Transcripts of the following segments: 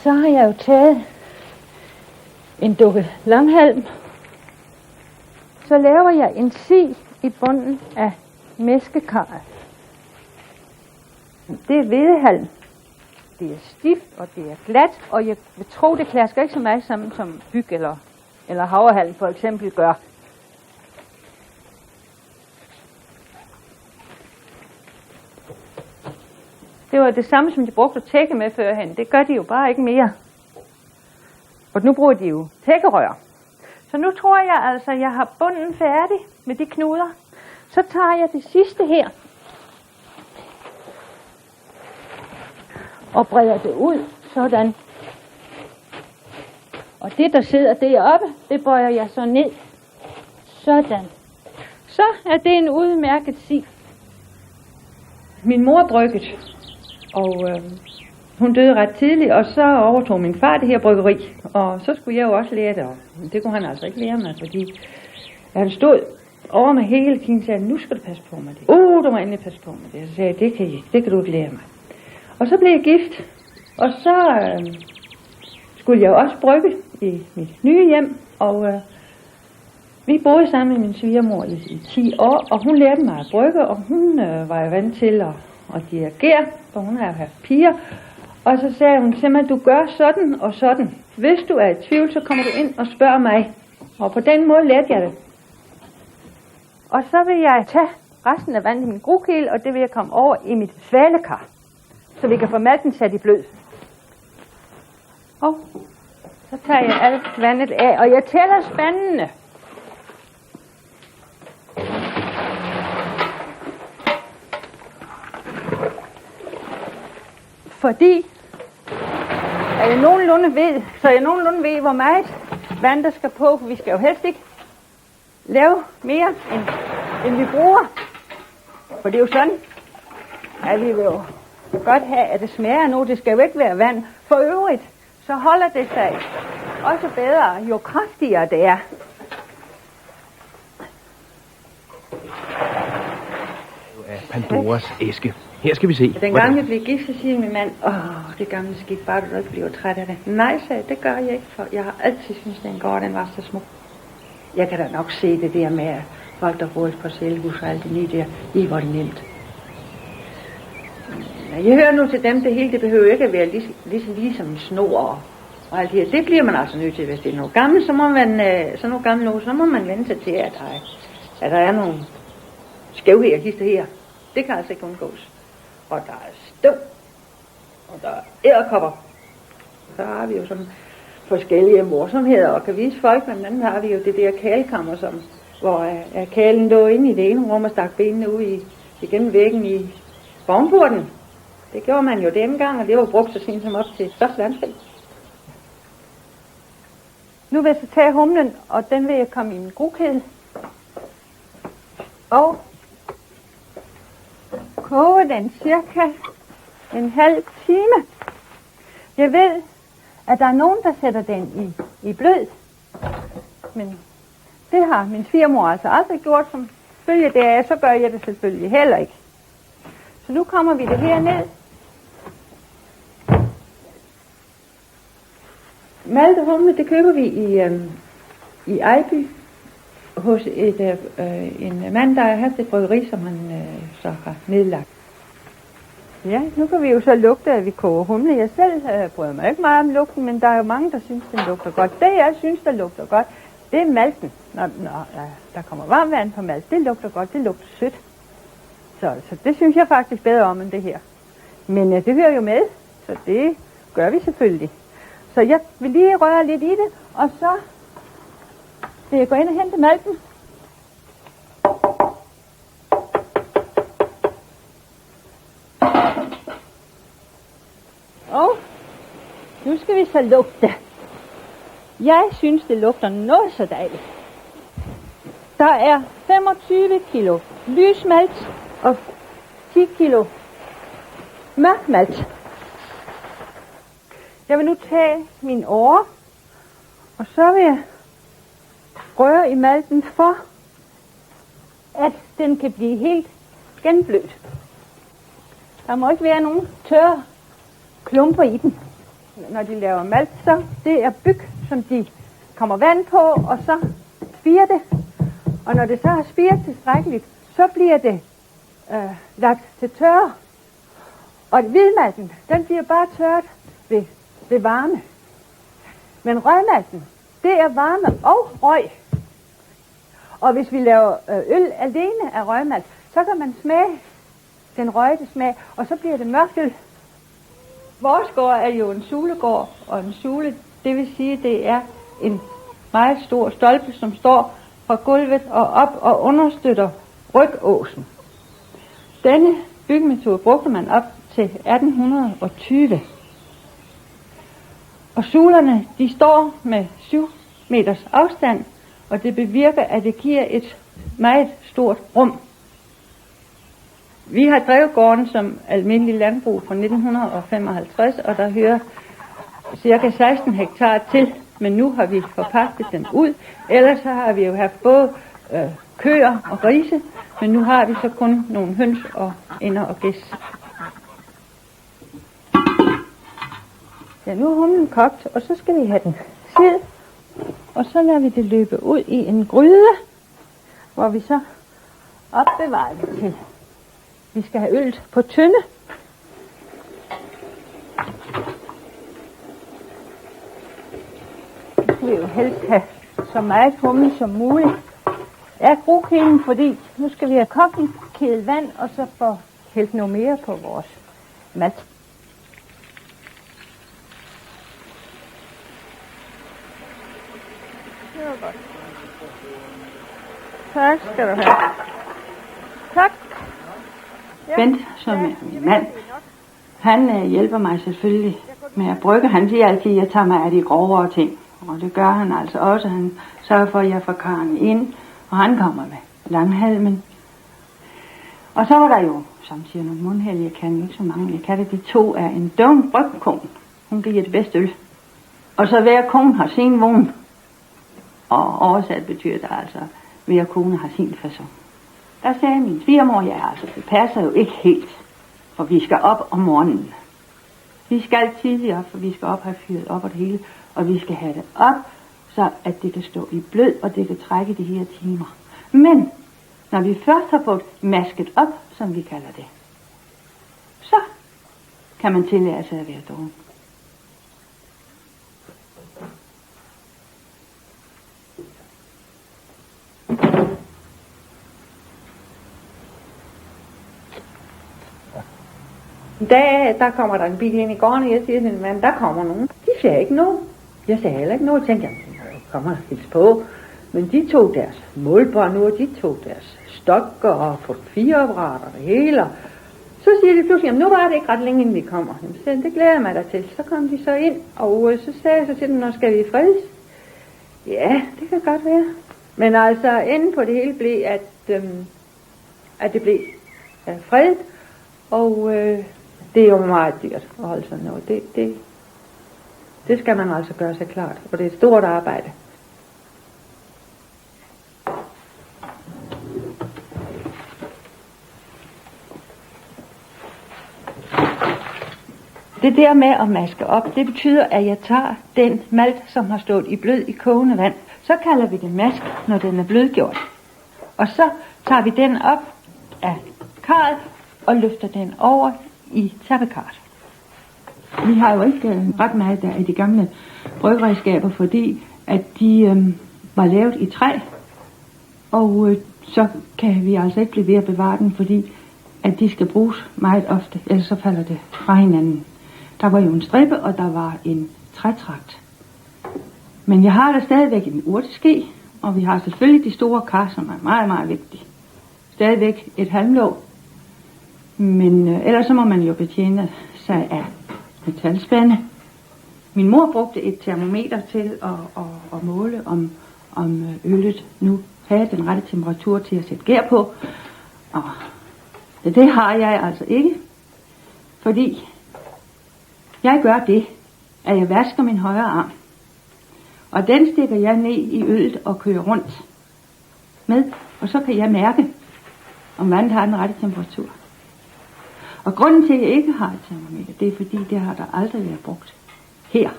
så har jeg jo taget en dukke langhalm. Så laver jeg en si i bunden af mæskekarret. Det er hvedehalm. Det er stift, og det er glat, og jeg vil tro, det klasker ikke så meget sammen som byg eller havrehalm for eksempel gør. Det var det samme, som de brugte at tække med førhen. Det gør de jo bare ikke mere. Og nu bruger de jo tækkerør. Så nu tror jeg altså, at jeg har bunden færdig med de knuder. Så tager jeg det sidste her. Og breder det ud, sådan. Og det, der sidder deroppe, det bøjer jeg så ned. Sådan. Så er det en udmærket si. Min mor bryggede, og hun døde ret tidligt, og så overtog min far det her bryggeri. Og så skulle jeg jo også lære det, og det kunne han altså ikke lære mig, fordi han stod over mig hele tiden og sagde, nu skal du passe på med det. Du må endelig passe på med det. Så sagde jeg, det kan du ikke lære mig. Og så blev jeg gift, og så skulle jeg også brygge i mit nye hjem, og vi boede sammen med min svigermor i 10 år, og hun lærte mig at brygge, og hun var jo vant til at dirigere, for hun har jo haft piger. Og så sagde hun simpelthen, du gør sådan og sådan. Hvis du er i tvivl, så kommer du ind og spørger mig. Og på den måde lærte jeg det. Og så vil jeg tage resten af vandet i min grukæl, og det vil jeg komme over i mit svalekar, så vi kan få malten sat i blød. Og så tager jeg alt vandet af, og jeg tæller spandene. Fordi jeg nogenlunde ved, hvor meget vand der skal på, for vi skal jo helst ikke lave mere, end vi bruger. For det er jo sådan, at vi vil jo godt have, at det smager nu. Det skal jo ikke være vand. For øvrigt, så holder det sig også bedre, jo kraftigere det er. Pandoras æske. Her skal vi se. Den gang vi blev gift, så siger min mand, det gamle skib, bare du ikke bliver træt af det. Nej, sagde det gør jeg ikke, for jeg har altid syntes, den går, den var så smuk. Jeg kan da nok se det der med folk, der bor i parcelhus og alt det nye der. I var det nemt. Jeg hører nu til dem, det hele, det behøver ikke at være ligesom en snor og alt det her. Det bliver man altså nødt til, hvis det er noget gammelt, så må man vente sig til, at der er nogle skævheder, hister her. Det kan altså ikke undgås. Og der er støv, og der er edderkopper. Så har vi jo sådan forskellige morsomheder, og kan vise folk, men anden har vi jo det der kælkammer, hvor kælen lå inde i det ene rum og stak benene ud igennem væggen i vognporten. Det gjorde man jo dengang, og det var brugt så sent som op til første verdenskrig. Nu vil jeg så tage humlen, og den vil jeg komme i min grukæde. Og koge den cirka en halv time. Jeg ved, at der er nogen, der sætter den i blød. Men det har min svigermor altså aldrig gjort, som følge deraf, så gør jeg det selvfølgelig heller ikke. Så nu kommer vi det her ned. Malt og humle, det køber vi i Ejby hos en mand, der har haft et bryggeri, som han så har nedlagt. Ja, nu kan vi jo så lugte, at vi koger humle. Jeg selv bryder mig ikke meget om lugten, men der er jo mange, der synes, den lugter godt. Det, jeg synes, der lugter godt, det er malten. Når der kommer varmt vand på malt, det lugter godt, det lugter sødt. Så det synes jeg faktisk bedre om end det her. Men det hører jo med, så det gør vi selvfølgelig. Så jeg vil lige røre lidt i det, og så vil jeg gå ind og hente malten. Og nu skal vi så lugte. Jeg synes, det lugter noget så dejligt. Der er 25 kilo lysmalt og 10 kilo mørkmalt. Jeg vil nu tage min åre, og så vil jeg røre i malten for, at den kan blive helt genblødt. Der må ikke være nogen tørre klumper i den. når de laver malt, så det er byg, som de kommer vand på, og så spirer det. Og når det så har spiret tilstrækkeligt, så bliver det lagt til tørre. Og hvidmalten, den bliver bare tørret ved varme. Men røgmalten, det er varme og røg. Og hvis vi laver øl alene af røgmalt, så kan man smage den røgte smag, og så bliver det mørkt øl. Vores gård er jo en sulegård, og en sule, det vil sige, det er en meget stor stolpe, som står fra gulvet og op og understøtter rygåsen. Denne byggemetode brugte man op til 1820. Og sulerne, de står med 7 meters afstand, og det bevirker, at det giver et meget stort rum. Vi har drevet gården som almindelig landbrug fra 1955, og der hører cirka 16 hektar til, men nu har vi forpagtet den ud. Ellers så har vi jo haft både køer og grise, men nu har vi så kun nogle høns og ender og gæs. Ja, nu er humlen kogt, og så skal vi have den sid, og så lader vi det løbe ud i en gryde, hvor vi så opbevarer det til. Vi skal have øllet på tynde. Vi vil jo helst have så meget humle som muligt af grukilden, fordi nu skal vi have kogt en kedel vand, og så få hældt noget mere på vores malt. Det var godt. Tak skal du have. Tak. Bent, som er min mand, han hjælper mig selvfølgelig med at brygge. Han siger altid, at jeg tager mig af de grovere ting. Og det gør han altså også. Han sørger for, at jeg får karren ind, og han kommer med langhalmen. Og så var der jo, som siger nogle mundhæld, jeg kan ikke så mange. Jeg kan det, de 2 er en døvn brygkone. Hun giver det bedste øl. Og så hver kone har sin vogn. Og oversat betyder det altså, hver kone har sin façon. Der sagde min svigermor, ja altså, det passer jo ikke helt, for vi skal op om morgenen. Vi skal tidligt op, for vi skal op have fyret op og det hele, og vi skal have det op, så at det kan stå i blød, og det kan trække de her timer. Men, når vi først har fået masket op, som vi kalder det, så kan man tillade sig at være doven. Der kommer der en bil ind i gården, og jeg siger til min mand, der kommer nogen. De sagde ikke noget. Jeg sagde heller ikke noget. Jeg tænkte, jeg kommer og hils på. Men de tog deres målbånd nu, og de tog deres stokker og fotografiapparater og det hele. Så siger de pludselig, nu var det ikke ret længe, inden vi kommer. Så det glæder jeg mig da til. Så kom de så ind, og så sagde jeg så til dem, når skal vi fredes? Ja, det kan godt være. Men altså, enden på det hele blev, at det blev fredet, og det er jo meget dyrt at holde sådan noget. Det skal man altså gøre sig klart, og det er et stort arbejde. Det der med at maske op, det betyder, at jeg tager den malt, som har stået i blød i kogende vand. Så kalder vi det mask, når den er blødgjort. Og så tager vi den op af karret og løfter den over i tappekarret. Vi har jo ikke ret meget af de gamle bryggeredskaber, fordi at de var lavet i træ. Og så kan vi altså ikke blive ved at bevare den, fordi at de skal bruges meget ofte, ellers så falder det fra hinanden. Der var jo en stribe, og der var en trætragt. Men jeg har der stadigvæk en urteske, og vi har selvfølgelig de store kar, som er meget, meget vigtige. Stadigvæk et halmlåg. Men ellers så må man jo betjene sig af metalspande. Min mor brugte et termometer til at måle, om øllet nu havde den rette temperatur til at sætte gær på. Og det har jeg altså ikke, fordi jeg gør det, at jeg vasker min højre arm. Og den stikker jeg ned i øllet og kører rundt med, og så kan jeg mærke, om vandet har den rette temperatur. Og grunden til, at jeg ikke har et termometer, det er fordi, det har der aldrig været brugt. her.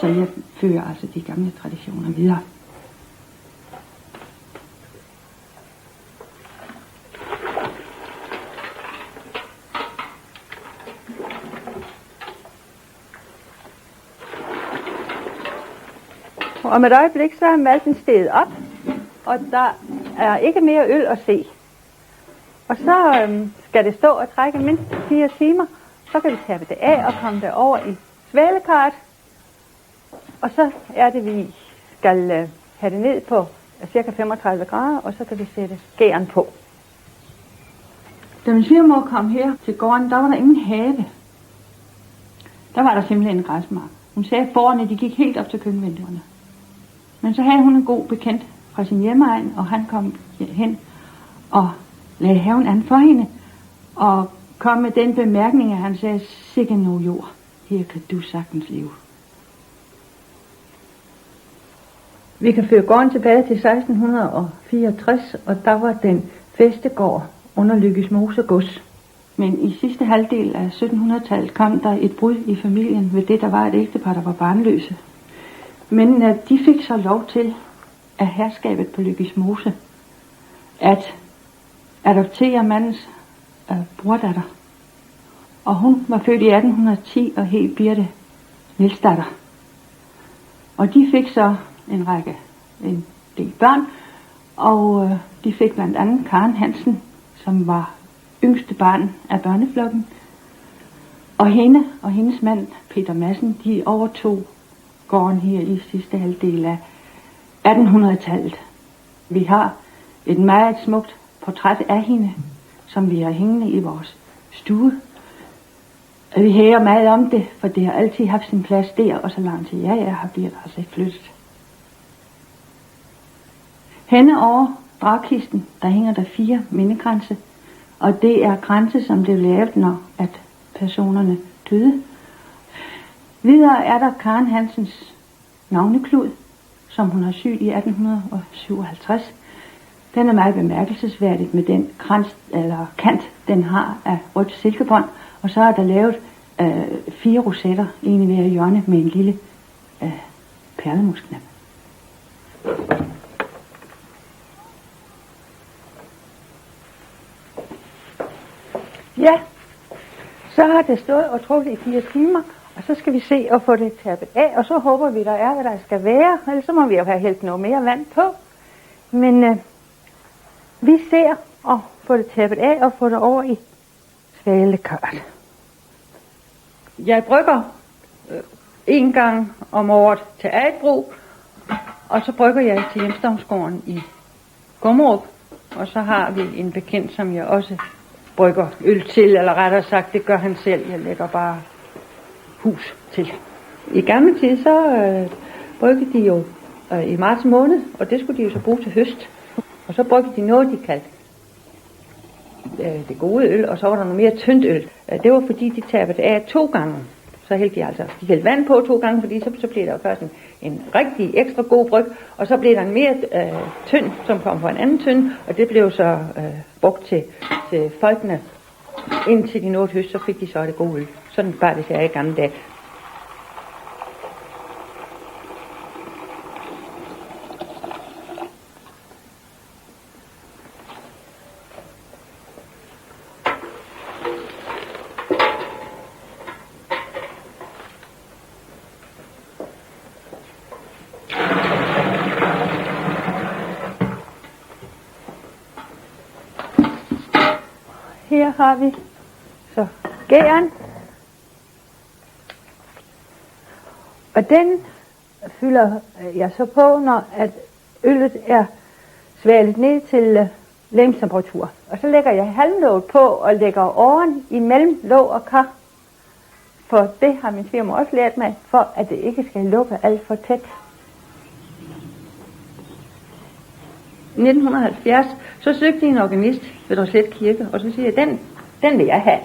Så jeg fører altså de gamle traditioner videre. Om et øjeblik, så er malten steget op, og der er ikke mere øl at se. Og så skal det stå og trække mindst 4 timer, så kan vi tabe det af og komme det over i svalekart. Og så er det, vi skal have det ned på ca. 35 grader, og så kan vi sætte gæren på. Da min svigermor kom her til gården, der var der ingen have. Der var der simpelthen en græsmark. Hun sagde, at forerne de gik helt op til køkkenvinduerne. Men så havde hun en god bekendt fra sin hjemmeegn, og han kom hen og lagde haven an for hende, og kom med den bemærkning, at han sagde, sikke nu jord, her kan du sagtens leve. Vi kan føre gården tilbage til 1664, og der var den fæstegård under Lykkesmose gods. Men i sidste halvdel af 1700-tallet kom der et brud i familien ved det, der var et ægtepar, der var barnløse. Men de fik så lov til af herskabet på Lykkesmose at adoptere mandens brordatter. Og hun var født i 1810 og hed Birte Nielsdatter. Og de fik så en del børn, og de fik blandt andet Karen Hansen, som var yngste barn af børneflokken. Og hende og hendes mand, Peter Madsen, de overtog gården her i sidste halvdel af 1800-tallet. Vi har et meget smukt portræt af hende, som vi har hængende i vores stue. Vi hæger meget om det, for det har altid haft sin plads der, og så langt til jeg er her, bliver der altså ikke flyttet. Henne over dragkisten, der hænger der 4 mindekranse, og det er kranse, som blev lavet, når at personerne døde. Videre er der Karen Hansens navneklud, som hun har syet i 1857. Den er meget bemærkelsesværdig med den krans, eller kant, den har af rødt silkebånd, og så er der lavet 4 rosetter, en i hver hjørne med en lille perlemusknap. Ja, så har det stået og trukket i 4 timer, og så skal vi se og få det tappet af, og så håber vi, der er, hvad der skal være, ellers så må vi jo have hældt noget mere vand på. Men vi ser og få det tappet af og få det over i svalekart. Jeg brygger 1 gang om året til eget brug, og så brygger jeg til Hjemstavnsgården i Gummerup, og så har vi en bekendt, som jeg også brygger øl til, eller rettere sagt, det gør han selv. Jeg lægger bare hus til. I gamle tid, så bryggede de jo i marts måned, og det skulle de jo så bruge til høst. Og så bryggede de noget, de kaldte det gode øl, og så var der noget mere tyndt øl. Det var fordi, de tabte det af 2 gange. Så hældte de hældte vand på 2 gange, fordi så blev der jo først en rigtig ekstra god bryg, og så blev der en mere tynd, som kom fra en anden tynd, og det blev så brugt til folkene. Indtil de nåede høst, så fik de så det gode øl. Sådan var det her i gamle dage. Her har vi så gæren, og den fylder jeg så på, når at øllet er svalet ned til legemstemperatur. Og så lægger jeg halmlåget på og lægger oven imellem låg og kar, for det har min svigermor også lært mig, for at det ikke skal lukke alt for tæt. I 1970, så søgte en organist ved Drøslet Kirke, og så siger jeg, den vil jeg have.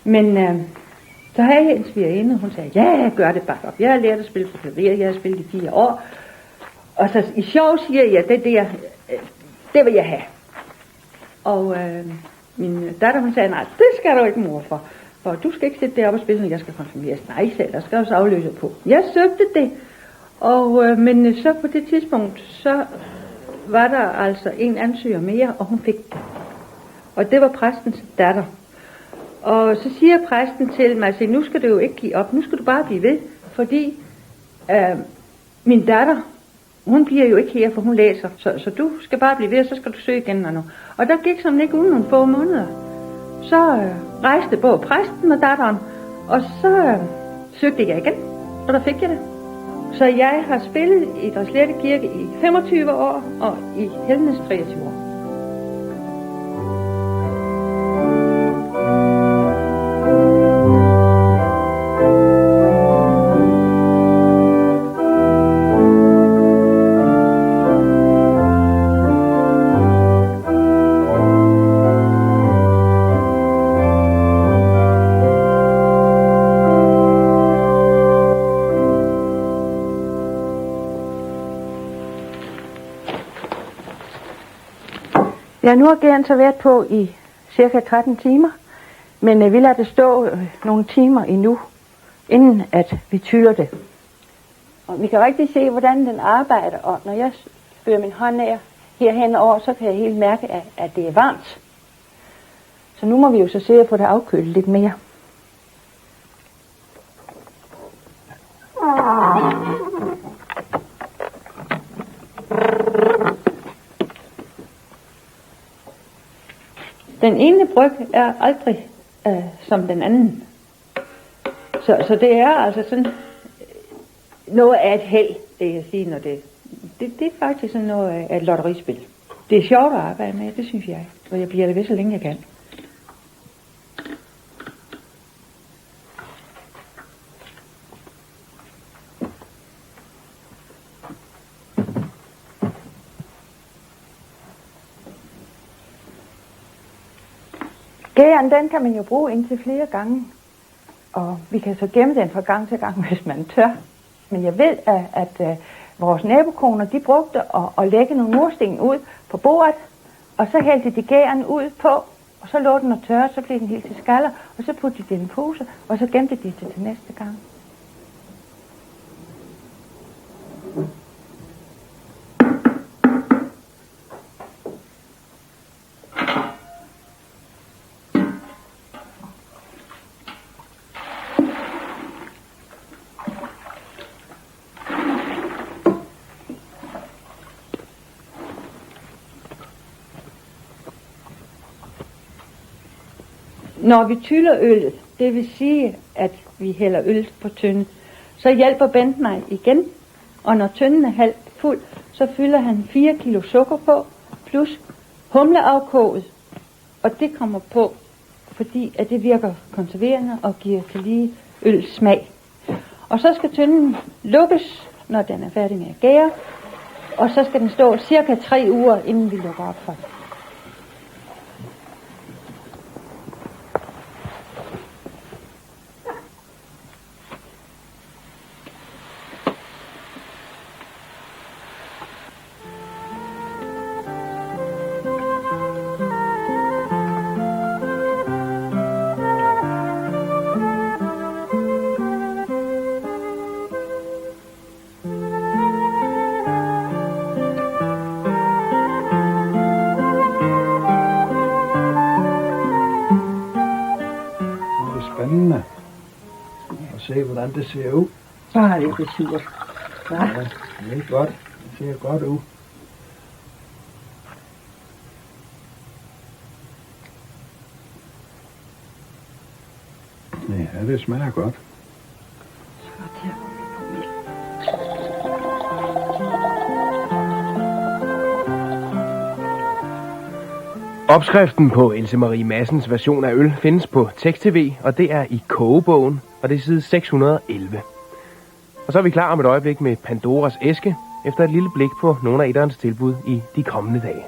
Men så har jeg en svigerinde, hun sagde, ja, jeg gør det bare op. Jeg har lært at spille på klaver, jeg har spillet i 4 år. Og så i sjov siger jeg, det vil jeg have. Og min datter, hun sagde, nej, det skal du ikke, mor, for. For du skal ikke sidde deroppe og spille, når jeg skal konfirmeres. Nej, sagde der skal også afløse på. Jeg søgte det, og men så på det tidspunkt, så var der altså en ansøger mere, og hun fik det. Og det var præstens datter. Og så siger præsten til mig, at nu skal du jo ikke give op, nu skal du bare blive ved, fordi min datter, hun bliver jo ikke her, for hun læser, så du skal bare blive ved, og så skal du søge igen og nu. Og der gik som ikke uden nogle få måneder. Så rejste både præsten og datteren, og så søgte jeg igen, og der fik jeg det. Så jeg har spillet i Dresslette Kirke i 25 år, og i Helnes 23 år. Ja, nu har gæren så været på i cirka 13 timer, men vi lader det stå nogle timer endnu, inden at vi tyller det. Og vi kan rigtig se, hvordan den arbejder, og når jeg fører min hånd af herhen over, så kan jeg helt mærke, at det er varmt. Så nu må vi jo så se at få det afkølet lidt mere. Den ene bryg er aldrig som den anden. Så det er altså sådan noget af et held, det jeg siger, når det er faktisk sådan noget af et lotterispil. Det er sjovt at arbejde med, det synes jeg. Og jeg bliver det ved, så længe jeg kan. Gæren, den kan man jo bruge indtil flere gange, og vi kan så gemme den fra gang til gang, hvis man tør. Men jeg ved, at vores nabokoner, de brugte at lægge nogle mursten ud på bordet, og så hældte de gæren ud på, og så lå den og tørre, så blev den helt til skaller, og så puttede de den i en pose, og så gemte de det til næste gang. Når vi tyller øllet, det vil sige, at vi hælder øl på tønden, så hjælper Bent mig igen, og når tønden er halvt fuld, så fylder han 4 kilo sukker på, plus humleafkoget, og det kommer på, fordi at det virker konserverende og giver til lige øl smag. Og så skal tønden lukkes, når den er færdig med at gære, og så skal den stå cirka 3 uger, inden vi lukker op for den. Spændende at se, hvordan det ser ud. Så har det jo det surt. Ja, det er godt. Det ser godt ud. Ja, det smager godt. Opskriften på Else Marie Madsens version af øl findes på Tekst-TV, og det er i kogebogen, og det er side 611. Og så er vi klar om et øjeblik med Pandoras æske, efter et lille blik på nogle af æderens tilbud i de kommende dage.